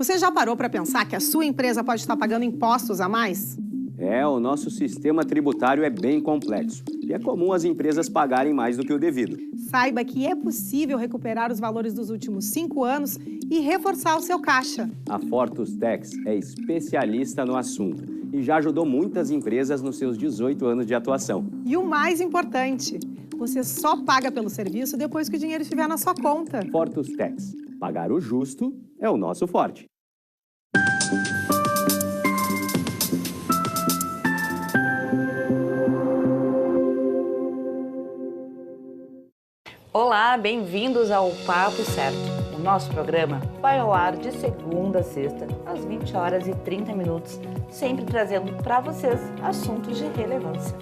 Você já parou para pensar que a sua empresa pode estar pagando impostos a mais? O nosso sistema tributário é bem complexo e é comum as empresas pagarem mais do que o devido. Saiba que é possível recuperar os valores dos últimos 5 anos e reforçar o seu caixa. A Fortus Tax é especialista no assunto e já ajudou muitas empresas nos seus 18 anos de atuação. E o mais importante, você só paga pelo serviço depois que o dinheiro estiver na sua conta. Fortus Tax. Pagar o justo é o nosso forte. Olá, bem-vindos ao Papo Certo. O nosso programa vai ao ar de segunda a sexta, às 20 horas e 30 minutos, sempre trazendo para vocês assuntos de relevância.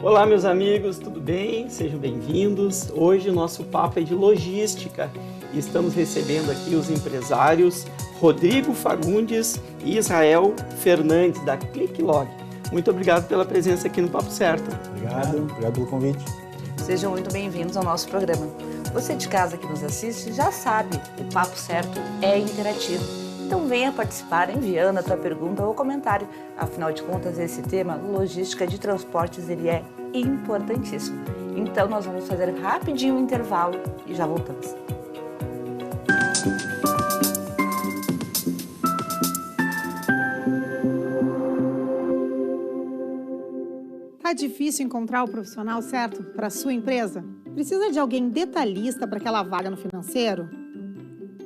Olá, meus amigos, tudo bem? Sejam bem-vindos. Hoje o nosso papo é de logística e estamos recebendo aqui os empresários Rodrigo Fagundes e Israel Fernandes, da ClickLog. Muito obrigado pela presença aqui no Papo Certo. Obrigado pelo convite. Sejam muito bem-vindos ao nosso programa. Você de casa que nos assiste já sabe, o Papo Certo é interativo. Então venha participar enviando a tua pergunta ou comentário. Afinal de contas, esse tema, logística de transportes, ele é importantíssimo. Então nós vamos fazer rapidinho um intervalo e já voltamos. Tá difícil encontrar o profissional certo para a sua empresa? Precisa de alguém detalhista para aquela vaga no financeiro?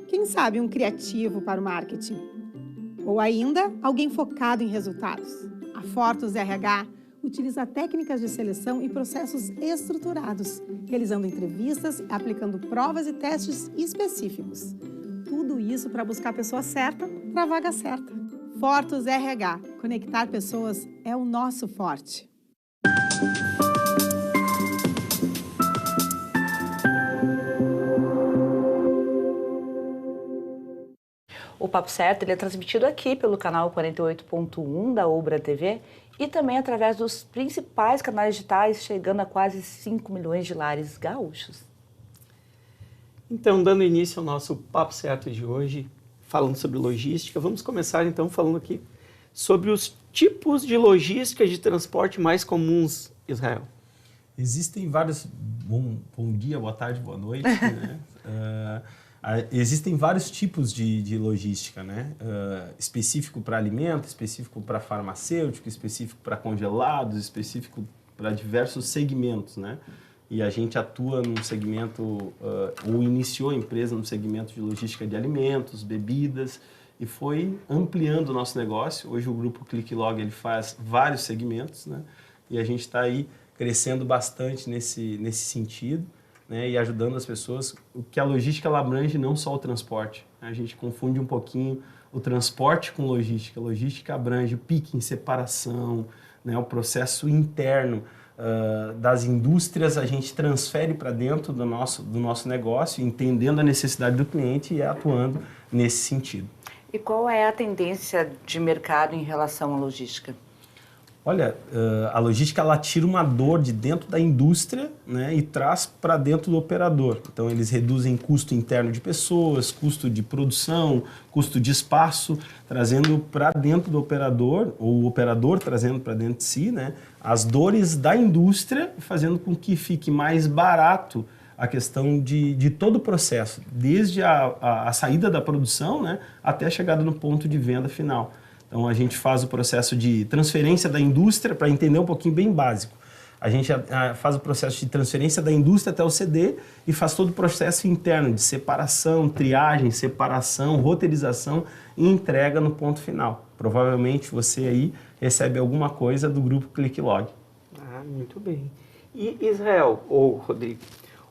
Quem sabe um criativo para o marketing? Ou ainda, alguém focado em resultados? A Fortus RH utiliza técnicas de seleção e processos estruturados, realizando entrevistas, aplicando provas e testes específicos. Tudo isso para buscar a pessoa certa para a vaga certa. Fortus RH. Conectar pessoas é o nosso forte. O Papo Certo ele é transmitido aqui pelo canal 48.1 da Ubra TV e também através dos principais canais digitais, chegando a quase 5 milhões de lares gaúchos. Então, dando início ao nosso Papo Certo de hoje, falando sobre logística, vamos começar então falando aqui sobre os tipos de logística de transporte mais comuns, Israel. Existem vários... Bom dia, boa tarde, boa noite. Né? Existem vários tipos de logística, né? Específico para alimento, específico para farmacêutico, específico para congelados, específico para diversos segmentos, né? E a gente atua num segmento, ou iniciou a empresa no segmento de logística de alimentos, bebidas, e foi ampliando o nosso negócio. Hoje o grupo ClickLog ele faz vários segmentos, né? E a gente está aí crescendo bastante nesse sentido, né? E ajudando as pessoas. O que a logística ela abrange não só o transporte, né? A gente confunde um pouquinho o transporte com logística. A logística abrange o picking, separação, né? O processo interno das indústrias, a gente transfere para dentro do nosso negócio, entendendo a necessidade do cliente e atuando nesse sentido. E qual é a tendência de mercado em relação à logística? Olha, a logística ela tira uma dor de dentro da indústria, né, e traz para dentro do operador. Então eles reduzem custo interno de pessoas, custo de produção, custo de espaço, trazendo para dentro do operador, ou o operador trazendo para dentro de si, né, as dores da indústria, fazendo com que fique mais barato a questão de todo o processo, desde a saída da produção, né, até a chegada no ponto de venda final. Então, a gente faz o processo de transferência da indústria, para entender um pouquinho bem básico. A gente faz o processo de transferência da indústria até o CD e faz todo o processo interno de separação, triagem, separação, roteirização e entrega no ponto final. Provavelmente você aí recebe alguma coisa do grupo ClickLog. Muito bem. E Israel, ou Rodrigo,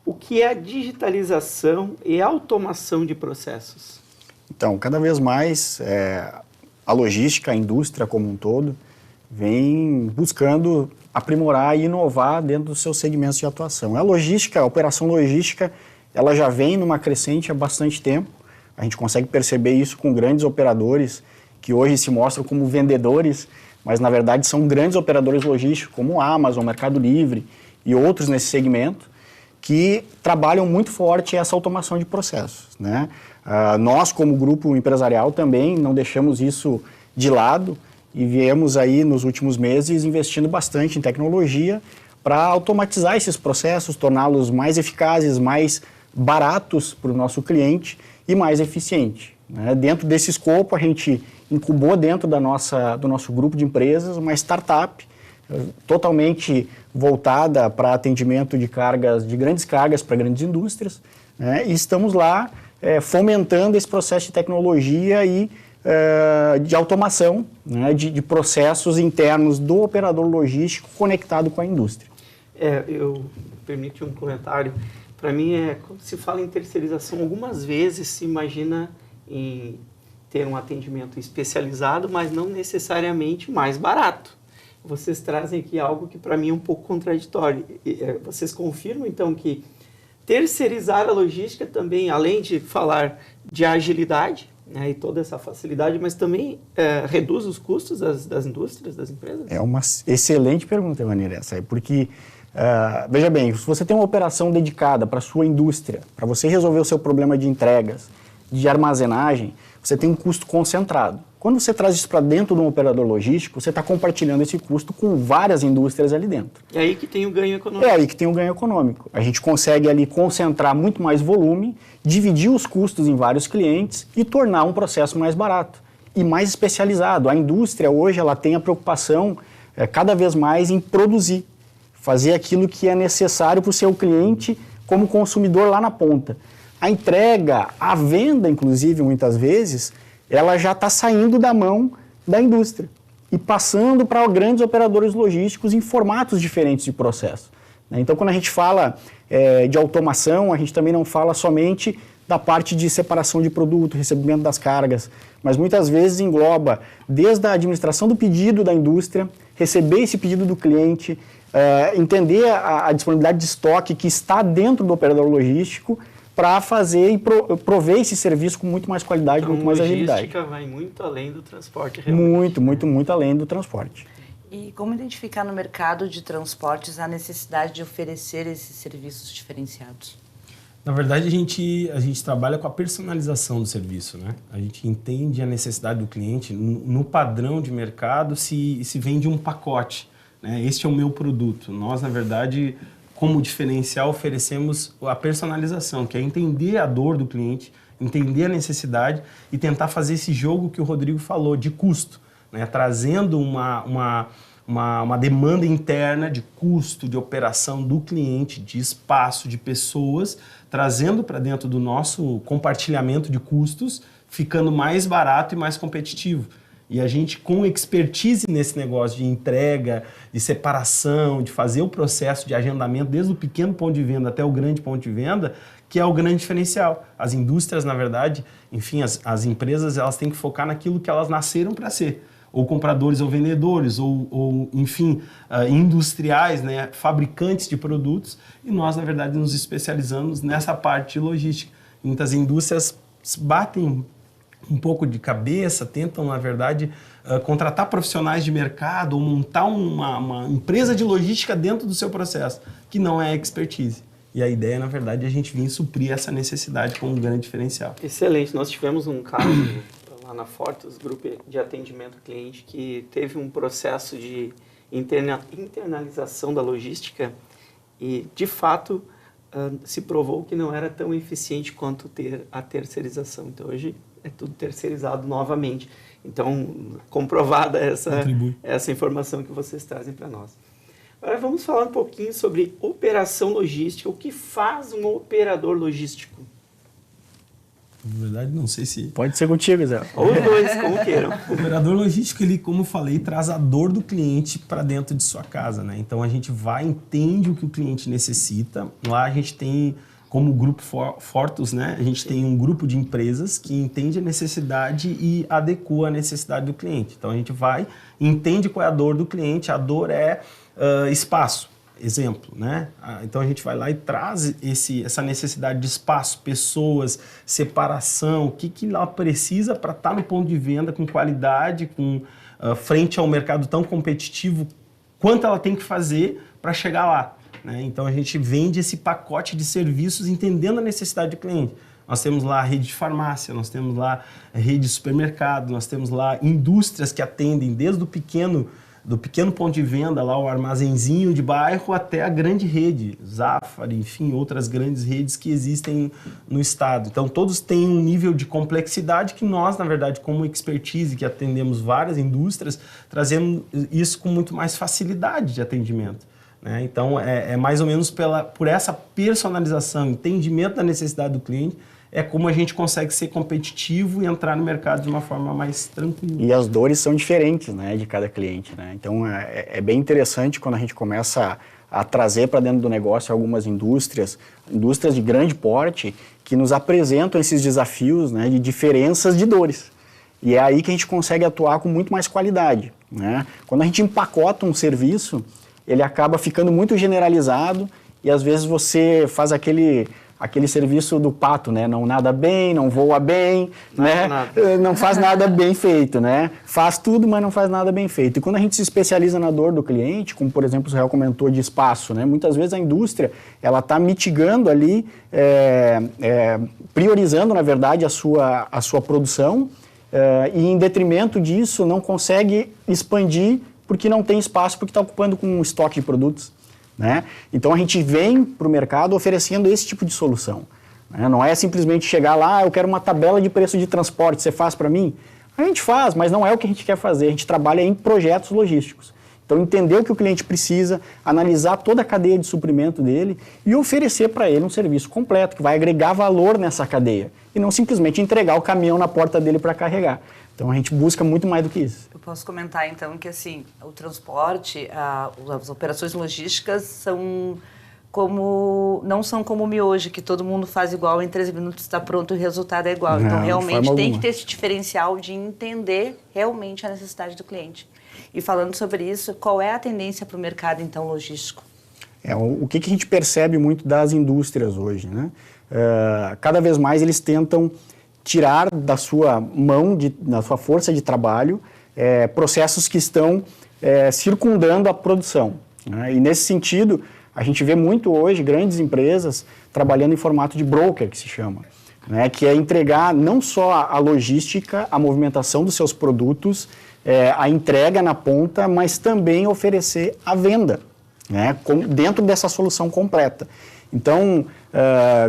o que é a digitalização e automação de processos? Então, cada vez mais a logística, a indústria como um todo, vem buscando aprimorar e inovar dentro dos seus segmentos de atuação. A logística, a operação logística, ela já vem numa crescente há bastante tempo. A gente consegue perceber isso com grandes operadores que hoje se mostram como vendedores, mas na verdade são grandes operadores logísticos como a Amazon, Mercado Livre e outros nesse segmento, que trabalham muito forte essa automação de processos, né? Nós, como grupo empresarial, também não deixamos isso de lado e viemos aí nos últimos meses investindo bastante em tecnologia para automatizar esses processos, torná-los mais eficazes, mais baratos para o nosso cliente e mais eficiente. Né? Dentro desse escopo, a gente incubou dentro do nosso grupo de empresas uma startup totalmente voltada para atendimento de grandes cargas para grandes indústrias, né? E estamos lá fomentando esse processo de tecnologia e de automação, né? de processos internos do operador logístico conectado com a indústria. Eu permito um comentário. Para mim, quando se fala em terceirização, algumas vezes se imagina em ter um atendimento especializado, mas não necessariamente mais barato. Vocês trazem aqui algo que para mim é um pouco contraditório. Vocês confirmam, então, que terceirizar a logística também, além de falar de agilidade, né, e toda essa facilidade, mas também reduz os custos das indústrias, das empresas? É uma excelente pergunta, Evanir, essa aí, porque, veja bem, se você tem uma operação dedicada para a sua indústria, para você resolver o seu problema de entregas, de armazenagem, você tem um custo concentrado. Quando você traz isso para dentro de um operador logístico, você está compartilhando esse custo com várias indústrias ali dentro. É aí que tem o ganho econômico. É aí que tem o ganho econômico. A gente consegue ali concentrar muito mais volume, dividir os custos em vários clientes e tornar um processo mais barato e mais especializado. A indústria hoje ela tem a preocupação cada vez mais em produzir, fazer aquilo que é necessário para o seu cliente como consumidor lá na ponta. A entrega, a venda, inclusive, muitas vezes, ela já está saindo da mão da indústria e passando para grandes operadores logísticos em formatos diferentes de processo. Então, quando a gente fala de automação, a gente também não fala somente da parte de separação de produto, recebimento das cargas, mas muitas vezes engloba desde a administração do pedido da indústria, receber esse pedido do cliente, entender a disponibilidade de estoque que está dentro do operador logístico, para fazer e prover esse serviço com muito mais qualidade, então, muito mais agilidade. A logística vai muito além do transporte. Realmente. Muito além do transporte. E como identificar no mercado de transportes a necessidade de oferecer esses serviços diferenciados? Na verdade, a gente trabalha com a personalização do serviço, né? A gente entende a necessidade do cliente. No padrão de mercado, se vende um pacote, né? Este é o meu produto. Nós, na verdade, como diferencial, oferecemos a personalização, que é entender a dor do cliente, entender a necessidade e tentar fazer esse jogo que o Rodrigo falou, de custo, né? Trazendo uma demanda interna de custo, de operação do cliente, de espaço, de pessoas, trazendo para dentro do nosso compartilhamento de custos, ficando mais barato e mais competitivo. E a gente, com expertise nesse negócio de entrega, de separação, de fazer o processo de agendamento, desde o pequeno ponto de venda até o grande ponto de venda, que é o grande diferencial. As indústrias, na verdade, enfim, as empresas, elas têm que focar naquilo que elas nasceram para ser. Ou compradores ou vendedores, ou enfim, industriais, né, fabricantes de produtos. E nós, na verdade, nos especializamos nessa parte de logística. Muitas indústrias batem um pouco de cabeça, tentam, na verdade, contratar profissionais de mercado ou montar uma empresa de logística dentro do seu processo, que não é expertise. E a ideia, na verdade, é a gente vir suprir essa necessidade com um grande diferencial. Excelente. Nós tivemos um caso lá na Fortus, grupo de atendimento ao cliente, que teve um processo de internalização da logística e, de fato, se provou que não era tão eficiente quanto ter a terceirização. Então, hoje é tudo terceirizado novamente. Então, comprovada essa informação que vocês trazem para nós. Agora vamos falar um pouquinho sobre operação logística. O que faz um operador logístico? Na verdade, não sei se... Pode ser contigo, Zé. Ou os dois, como queiram. O operador logístico, ele, como eu falei, traz a dor do cliente para dentro de sua casa, né? Então, a gente entende o que o cliente necessita. Lá a gente tem... Como grupo Fortus, né, a gente tem um grupo de empresas que entende a necessidade e adequa a necessidade do cliente. Então, a gente entende qual é a dor do cliente. A dor é espaço, exemplo, né? Então, a gente vai lá e traz essa necessidade de espaço, pessoas, separação, o que ela precisa para estar no ponto de venda com qualidade, frente ao mercado tão competitivo, quanto ela tem que fazer para chegar lá. Né? Então, a gente vende esse pacote de serviços entendendo a necessidade do cliente. nós temos lá rede de farmácia, nós temos lá rede de supermercado, nós temos lá indústrias que atendem desde do pequeno ponto de venda, lá o armazenzinho de bairro, até a grande rede, Zafari, enfim, outras grandes redes que existem no estado. Então, todos têm um nível de complexidade que nós, na verdade, como expertise, que atendemos várias indústrias, trazemos isso com muito mais facilidade de atendimento, né? Então, é mais ou menos por essa personalização, entendimento da necessidade do cliente, é como a gente consegue ser competitivo e entrar no mercado de uma forma mais tranquila. E as dores são diferentes, né, de cada cliente, né? Então, é bem interessante quando a gente começa a trazer para dentro do negócio algumas indústrias de grande porte, que nos apresentam esses desafios, né, de diferenças de dores. E é aí que a gente consegue atuar com muito mais qualidade, né? Quando a gente empacota um serviço, ele acaba ficando muito generalizado e às vezes você faz aquele serviço do pato, né? Não nada bem, não voa bem, né? Não faz nada bem feito, né? Faz tudo, mas não faz nada bem feito. E quando a gente se especializa na dor do cliente, como por exemplo o Israel comentou de espaço, né? Muitas vezes a indústria, ela está mitigando ali, priorizando na verdade a sua produção, e em detrimento disso não consegue expandir porque não tem espaço, porque está ocupando com um estoque de produtos, né? Então a gente vem para o mercado oferecendo esse tipo de solução, né? Não é simplesmente chegar lá, eu quero uma tabela de preço de transporte, você faz para mim? A gente faz, mas não é o que a gente quer fazer, a gente trabalha em projetos logísticos. Então entender o que o cliente precisa, analisar toda a cadeia de suprimento dele e oferecer para ele um serviço completo, que vai agregar valor nessa cadeia e não simplesmente entregar o caminhão na porta dele para carregar. Então a gente busca muito mais do que isso. Eu posso comentar então que assim, o transporte, as operações logísticas não são como o miojo, que todo mundo faz igual, em 3 minutos está pronto e o resultado é igual. Então realmente tem que ter esse diferencial de entender realmente a necessidade do cliente. E falando sobre isso, qual é a tendência para o mercado então logístico? O que a gente percebe muito das indústrias hoje, né? Cada vez mais eles tentam tirar da sua mão, da sua força de trabalho, processos que estão circundando a produção, né? E nesse sentido, a gente vê muito hoje grandes empresas trabalhando em formato de broker, que se chama, né? Que é entregar não só a logística, a movimentação dos seus produtos, a entrega na ponta, mas também oferecer a venda, né? Dentro dessa solução completa. Então,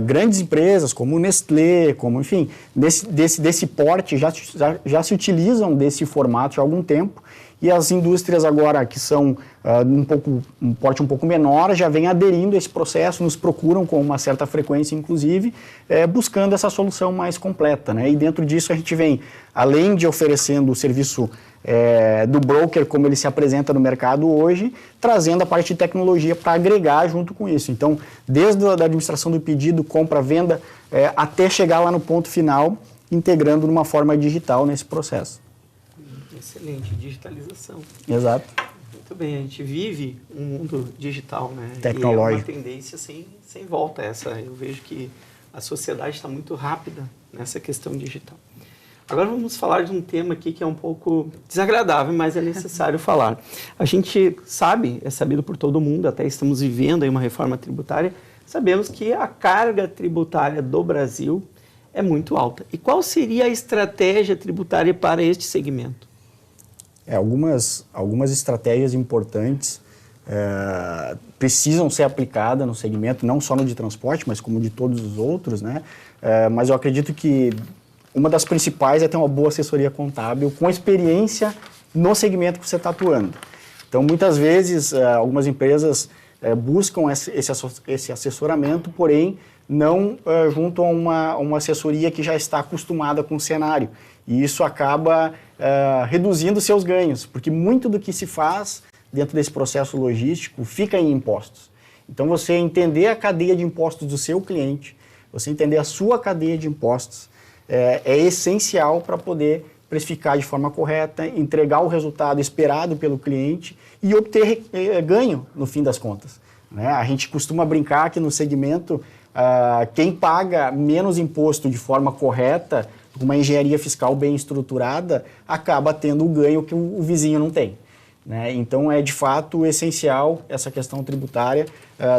grandes empresas como Nestlé, como, enfim, desse porte já se utilizam desse formato há algum tempo, e as indústrias agora que são um porte um pouco menor já vêm aderindo a esse processo, nos procuram com uma certa frequência, inclusive, buscando essa solução mais completa, né? E dentro disso a gente vem, além de oferecendo o serviço do broker, como ele se apresenta no mercado hoje, trazendo a parte de tecnologia para agregar junto com isso. Então, desde a administração do pedido, compra, venda, até chegar lá no ponto final, integrando de uma forma digital nesse processo. Excelente, digitalização. Exato. Muito bem, a gente vive um mundo digital, né? Tecnológico. E é uma tendência sem volta essa. Eu vejo que a sociedade está muito rápida nessa questão digital. Agora vamos falar de um tema aqui que é um pouco desagradável, mas é necessário falar. A gente sabe, é sabido por todo mundo, até estamos vivendo aí uma reforma tributária, sabemos que a carga tributária do Brasil é muito alta. E qual seria a estratégia tributária para este segmento? Algumas estratégias importantes precisam ser aplicadas no segmento, não só no de transporte, mas como de todos os outros, né? Mas eu acredito que uma das principais é ter uma boa assessoria contábil com experiência no segmento que você está atuando. Então, muitas vezes, algumas empresas buscam esse assessoramento, porém, não junto a uma assessoria que já está acostumada com o cenário. E isso acaba reduzindo seus ganhos, porque muito do que se faz dentro desse processo logístico fica em impostos. Então, você entender a cadeia de impostos do seu cliente, você entender a sua cadeia de impostos, é essencial para poder precificar de forma correta, entregar o resultado esperado pelo cliente e obter ganho no fim das contas, né? A gente costuma brincar que no segmento, quem paga menos imposto de forma correta, com uma engenharia fiscal bem estruturada, acaba tendo o ganho que o vizinho não tem, né? Então é de fato essencial essa questão tributária,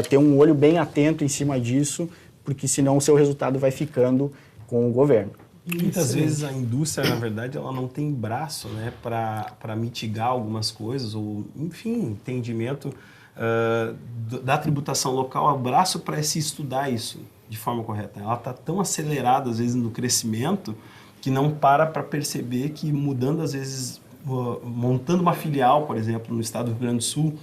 ter um olho bem atento em cima disso, porque senão o seu resultado vai ficando com o governo. E muitas vezes a indústria, na verdade, ela não tem braço, né, para mitigar algumas coisas, ou, enfim, entendimento da tributação local, braço para se estudar isso de forma correta. Ela está tão acelerada, às vezes, no crescimento, que não para perceber que mudando, às vezes, montando uma filial, por exemplo, no estado do Rio Grande do Sul,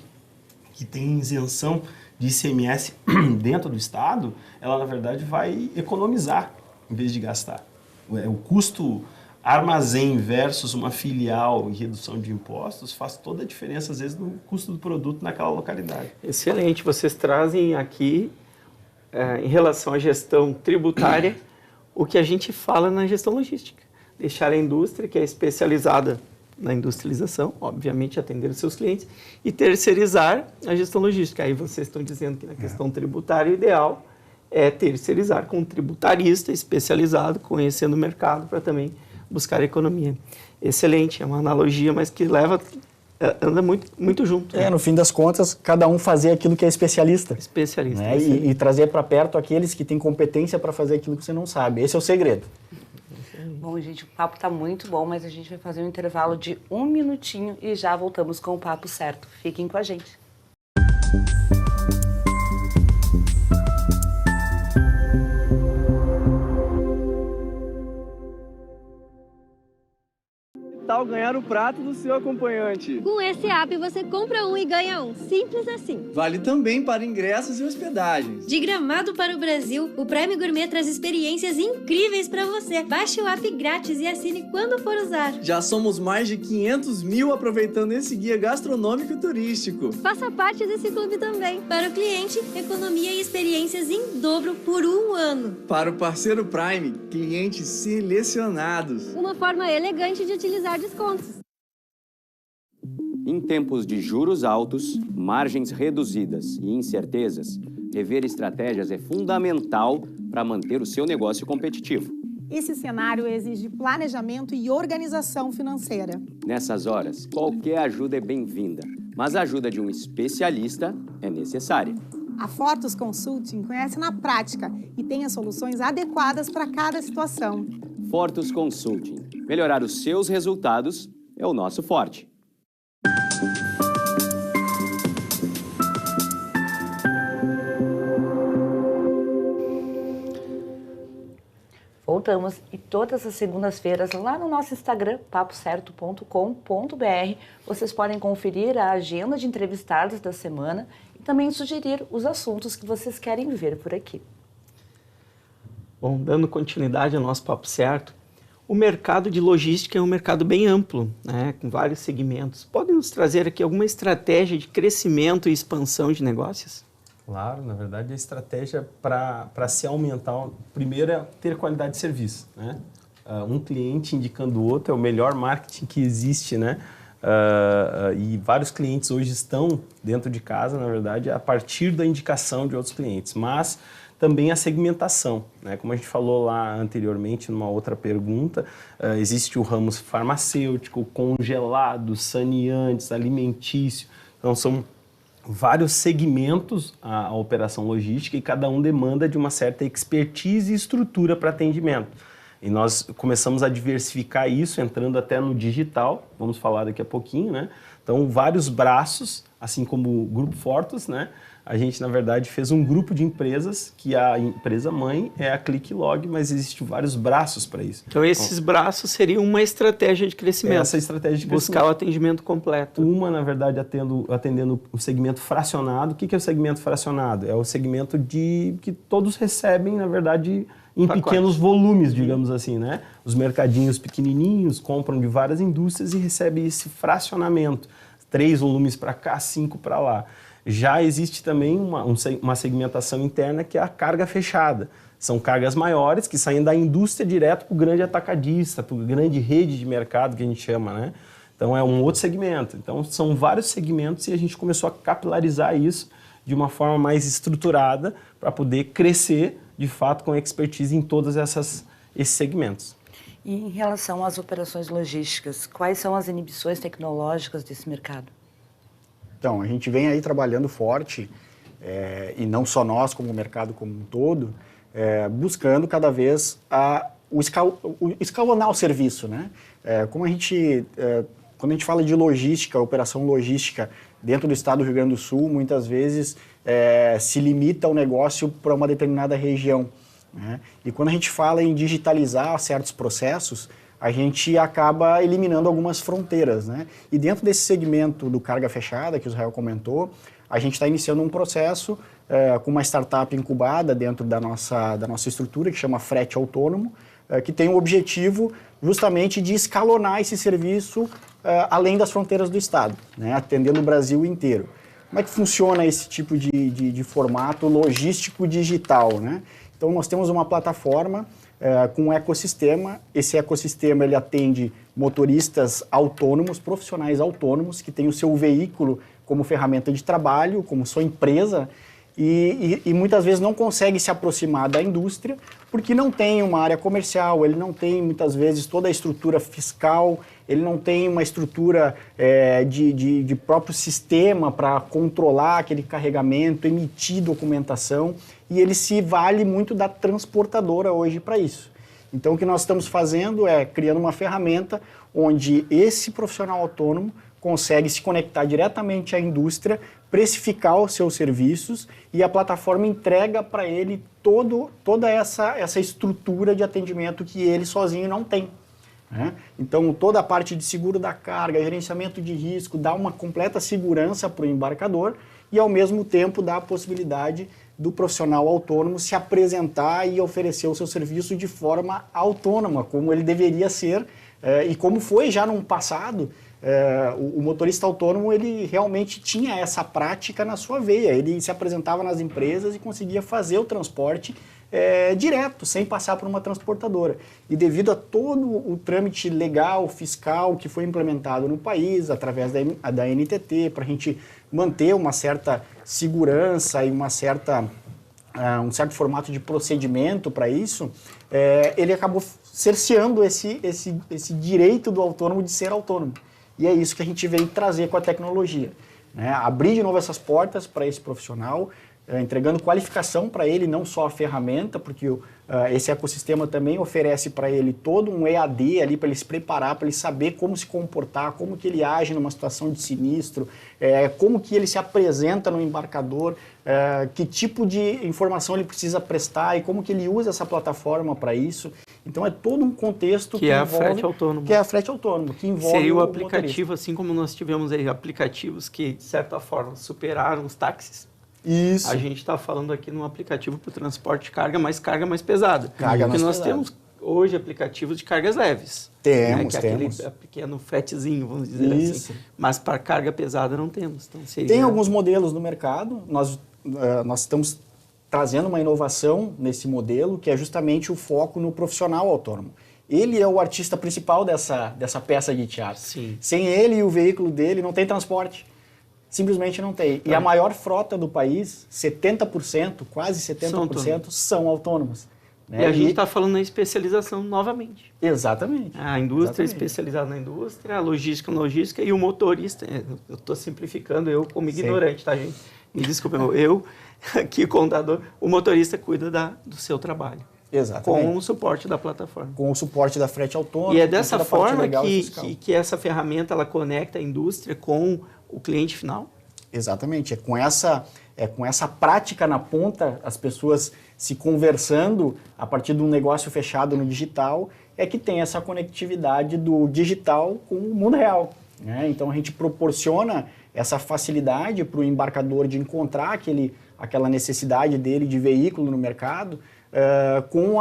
que tem isenção de ICMS dentro do estado, ela, na verdade, vai economizar em vez de gastar. O custo armazém versus uma filial e redução de impostos faz toda a diferença, às vezes, no custo do produto naquela localidade. Excelente. Vocês trazem aqui, em relação à gestão tributária, o que a gente fala na gestão logística. Deixar a indústria, que é especializada na industrialização, obviamente atender os seus clientes, e terceirizar a gestão logística. Aí vocês estão dizendo que na questão tributária o ideal é terceirizar com um tributarista especializado, conhecendo o mercado para também buscar economia. Excelente, é uma analogia, mas que anda muito junto. Né? No fim das contas, cada um fazer aquilo que é especialista. Especialista. Né? E trazer para perto aqueles que têm competência para fazer aquilo que você não sabe. Esse é o segredo. Bom, gente, o papo está muito bom, mas a gente vai fazer um intervalo de 1 minutinho e já voltamos com o papo certo. Fiquem com a gente. Tal ganhar o prato do seu acompanhante. Com esse app você compra um e ganha um. Simples assim. Vale também para ingressos e hospedagens. De Gramado para o Brasil, o Prime Gourmet traz experiências incríveis para você. Baixe o app grátis e assine quando for usar. Já somos mais de 500 mil aproveitando esse guia gastronômico e turístico. Faça parte desse clube também. Para o cliente, economia e experiências em dobro por 1 ano. Para o parceiro Prime, clientes selecionados. Uma forma elegante de utilizar descontos. Em tempos de juros altos, margens reduzidas e incertezas, rever estratégias é fundamental para manter o seu negócio competitivo. Esse cenário exige planejamento e organização financeira. Nessas horas, qualquer ajuda é bem-vinda, mas a ajuda de um especialista é necessária. A Fortus Consulting conhece na prática e tem as soluções adequadas para cada situação. Fortus Consulting. Melhorar os seus resultados é o nosso forte. Voltamos e todas as segundas-feiras lá no nosso Instagram, papocerto.com.br, vocês podem conferir a agenda de entrevistados da semana e também sugerir os assuntos que vocês querem ver por aqui. Bom, dando continuidade ao nosso Papo Certo, o mercado de logística é um mercado bem amplo, né, com vários segmentos. Podem nos trazer aqui alguma estratégia de crescimento e expansão de negócios? Claro, na verdade, a estratégia para se aumentar, primeiro é ter qualidade de serviço, né? Um cliente indicando o outro é o melhor marketing que existe, né? E vários clientes hoje estão dentro de casa, na verdade, a partir da indicação de outros clientes, mas também a segmentação, né? Como a gente falou lá anteriormente, numa outra pergunta, existe o ramo farmacêutico, congelado, saneantes, alimentício, então são vários segmentos a operação logística e cada um demanda de uma certa expertise e estrutura para atendimento. E nós começamos a diversificar isso, entrando até no digital, vamos falar daqui a pouquinho, né? Então, vários braços, assim como o Grupo Fortus, né? A gente, na verdade, fez um grupo de empresas, que a empresa mãe é a ClickLog, mas existem vários braços para isso. Então, esses braços seriam uma estratégia de crescimento. Essa estratégia de crescimento. Buscar o atendimento completo. Uma, na verdade, atendendo o segmento fracionado. O que é o segmento fracionado? É o segmento que todos recebem, na verdade, em pequenos volumes, digamos assim, né? Os mercadinhos pequenininhos compram de várias indústrias e recebem esse fracionamento. 3 volumes para cá, 5 para lá. Já existe também uma segmentação interna que é a carga fechada. São cargas maiores que saem da indústria direto para o grande atacadista, para a grande rede de mercado que a gente chama, né? Então é um outro segmento. Então são vários segmentos e a gente começou a capilarizar isso de uma forma mais estruturada para poder crescer, de fato, com expertise em todos esses segmentos. E em relação às operações logísticas, quais são as inibições tecnológicas desse mercado? Então, a gente vem aí trabalhando forte, e não só nós, como o mercado como um todo, buscando cada vez a escalonar o serviço, né? Quando a gente fala de logística, operação logística dentro do estado do Rio Grande do Sul, muitas vezes se limita o negócio para uma determinada região, né? E quando a gente fala em digitalizar certos processos, a gente acaba eliminando algumas fronteiras, né? E dentro desse segmento do carga fechada, que o Israel comentou, a gente está iniciando um processo com uma startup incubada dentro da nossa estrutura, que chama Frete Autônomo, que tem o objetivo justamente de escalonar esse serviço além das fronteiras do estado, né? Atendendo o Brasil inteiro. Como é que funciona esse tipo de formato logístico digital, né? Então, nós temos uma plataforma com um ecossistema. Esse ecossistema ele atende motoristas autônomos, profissionais autônomos, que têm o seu veículo como ferramenta de trabalho, como sua empresa, e muitas vezes não consegue se aproximar da indústria porque não tem uma área comercial, ele não tem muitas vezes toda a estrutura fiscal, ele não tem uma estrutura de próprio sistema para controlar aquele carregamento, emitir documentação, e ele se vale muito da transportadora hoje para isso. Então, o que nós estamos fazendo é criando uma ferramenta onde esse profissional autônomo consegue se conectar diretamente à indústria, precificar os seus serviços, e a plataforma entrega para ele toda essa estrutura de atendimento que ele sozinho não tem, né? Então, toda a parte de seguro da carga, gerenciamento de risco, dá uma completa segurança para o embarcador e, ao mesmo tempo, dá a possibilidade do profissional autônomo se apresentar e oferecer o seu serviço de forma autônoma, como ele deveria ser e como foi já no passado. O motorista autônomo ele realmente tinha essa prática na sua veia, ele se apresentava nas empresas e conseguia fazer o transporte direto, sem passar por uma transportadora. E devido a todo o trâmite legal, fiscal que foi implementado no país, através da NTT, para a gente manter uma certa segurança e um certo formato de procedimento para isso, ele acabou cerceando esse direito do autônomo de ser autônomo. E é isso que a gente vem trazer com a tecnologia, né? Abrir de novo essas portas para esse profissional, entregando qualificação para ele, não só a ferramenta, porque esse ecossistema também oferece para ele todo um EAD ali para ele se preparar, para ele saber como se comportar, como que ele age numa situação de sinistro, como que ele se apresenta no embarcador, que tipo de informação ele precisa prestar e como que ele usa essa plataforma para isso. Então é todo um contexto que envolve... frete autônomo. Que é a frete autônomo, que envolve Seria o motorista. aplicativo, assim como nós tivemos aí aplicativos que, de certa forma, superaram os táxis. Isso. A gente está falando aqui num aplicativo para o transporte de carga mais pesada. Carga mais nós pesada. temos hoje aplicativos de cargas leves. Temos, que é temos. aquele pequeno fretezinho, vamos dizer Isso. assim. Mas para carga pesada não temos. Então, seria... Tem alguns modelos no mercado, nós estamos trazendo uma inovação nesse modelo, que é justamente o foco no profissional autônomo. Ele é o artista principal dessa peça de teatro. Sim. Sem ele e o veículo dele, não tem transporte. Simplesmente não tem. E a maior frota do país, 70%, quase 70%, são autônomos. Né? E a gente está falando na especialização novamente. Exatamente. A indústria Exatamente. especializada na indústria, a logística na logística e o motorista. Eu estou simplificando, eu como ignorante, tá, gente? Me desculpe, eu aqui, contador, o motorista cuida do seu trabalho. Exatamente. Com o suporte da plataforma. Com o suporte da frete autônoma. E é dessa forma que essa ferramenta ela conecta a indústria com o cliente final? Exatamente. É com essa prática na ponta, as pessoas se conversando a partir de um negócio fechado no digital, é que tem essa conectividade do digital com o mundo real, né? Então a gente proporciona essa facilidade para o embarcador de encontrar aquela necessidade dele de veículo no mercado, com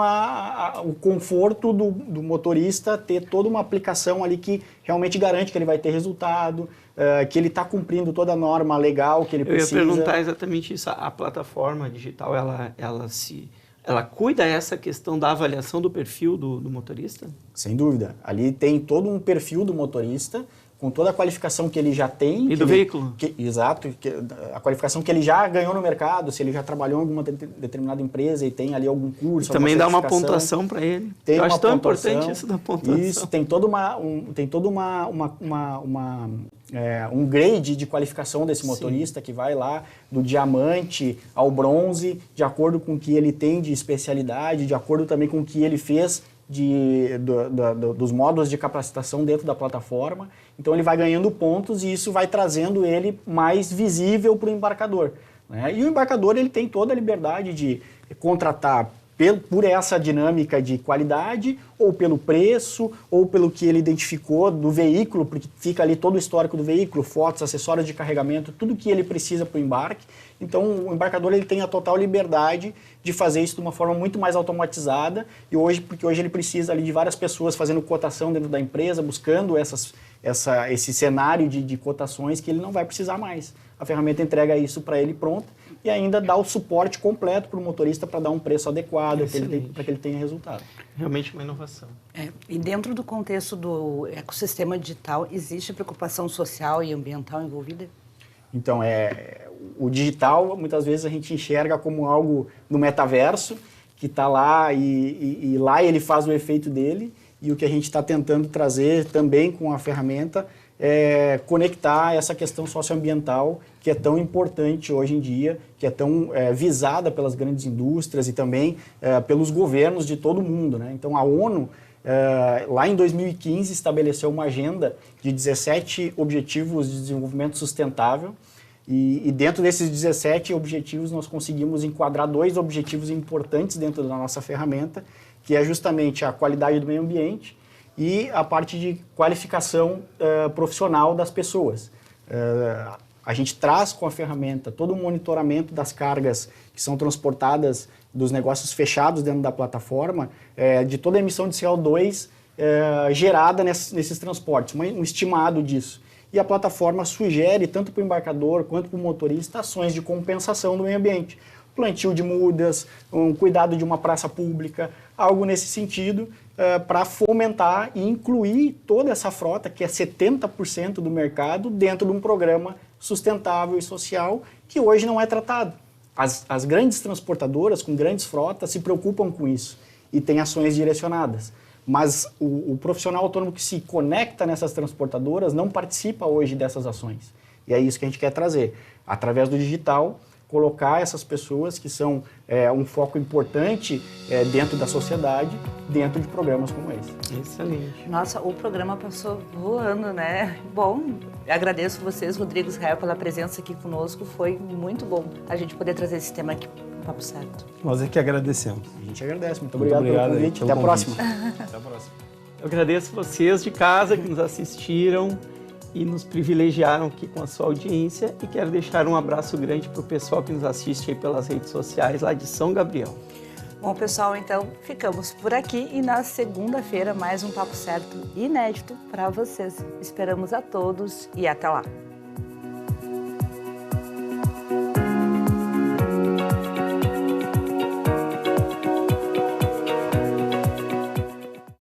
o conforto do motorista ter toda uma aplicação ali que realmente garante que ele vai ter resultado, que ele está cumprindo toda a norma legal que ele precisa. Eu ia perguntar exatamente isso. A plataforma digital, ela cuida dessa questão da avaliação do perfil do motorista? Sem dúvida. Ali tem todo um perfil do motorista, com toda a qualificação que ele já tem. E do veículo. Exato. A qualificação que ele já ganhou no mercado, se ele já trabalhou em alguma determinada empresa e tem ali algum curso, e também dá uma pontuação para ele. Eu acho tão importante isso da pontuação. Isso, tem todo um grade de qualificação desse motorista. Sim. Que vai lá do diamante ao bronze, de acordo com o que ele tem de especialidade, de acordo também com o que ele fez dos módulos de capacitação dentro da plataforma. Então ele vai ganhando pontos e isso vai trazendo ele mais visível para o embarcador, né? E o embarcador ele tem toda a liberdade de contratar por essa dinâmica de qualidade, ou pelo preço, ou pelo que ele identificou do veículo, porque fica ali todo o histórico do veículo, fotos, acessórios de carregamento, tudo que ele precisa para o embarque. Então o embarcador ele tem a total liberdade de fazer isso de uma forma muito mais automatizada, porque hoje ele precisa ali de várias pessoas fazendo cotação dentro da empresa, buscando esse cenário de cotações que ele não vai precisar mais. A ferramenta entrega isso para ele pronto, e ainda dá o suporte completo para o motorista para dar um preço adequado para que ele tenha resultado. Realmente uma inovação. E dentro do contexto do ecossistema digital, existe preocupação social e ambiental envolvida? Então, o digital, muitas vezes a gente enxerga como algo no metaverso, que está lá e lá ele faz o efeito dele, e o que a gente está tentando trazer também com a ferramenta é conectar essa questão socioambiental que é tão importante hoje em dia, que é tão visada pelas grandes indústrias e também pelos governos de todo o mundo, né? Então a ONU, lá em 2015, estabeleceu uma agenda de 17 Objetivos de Desenvolvimento Sustentável e dentro desses 17 objetivos nós conseguimos enquadrar 2 objetivos importantes dentro da nossa ferramenta, que é justamente a qualidade do meio ambiente e a parte de qualificação profissional das pessoas. A gente traz com a ferramenta todo o monitoramento das cargas que são transportadas dos negócios fechados dentro da plataforma, de toda a emissão de CO2 gerada nesses transportes, um estimado disso. E a plataforma sugere, tanto para o embarcador quanto para o motorista, ações de compensação do meio ambiente. Plantio de mudas, um cuidado de uma praça pública, algo nesse sentido, para fomentar e incluir toda essa frota, que é 70% do mercado, dentro de um programa sustentável e social, que hoje não é tratado. As grandes transportadoras, com grandes frotas, se preocupam com isso e têm ações direcionadas. Mas o profissional autônomo que se conecta nessas transportadoras não participa hoje dessas ações. E é isso que a gente quer trazer. Através do digital, colocar essas pessoas que são um foco importante dentro da sociedade, dentro de programas como esse. Excelente. Nossa, o programa passou voando, né? Bom, agradeço vocês, Rodrigo e Israel, pela presença aqui conosco. Foi muito bom a gente poder trazer esse tema aqui no Papo Certo. Nós é que agradecemos. A gente agradece. Muito obrigado pelo convite. Até a próxima. Até a próxima. Eu agradeço vocês de casa que nos assistiram e nos privilegiaram aqui com a sua audiência, e quero deixar um abraço grande para o pessoal que nos assiste aí pelas redes sociais lá de São Gabriel. Bom, pessoal, então ficamos por aqui e na segunda-feira mais um Papo Certo inédito para vocês. Esperamos a todos e até lá!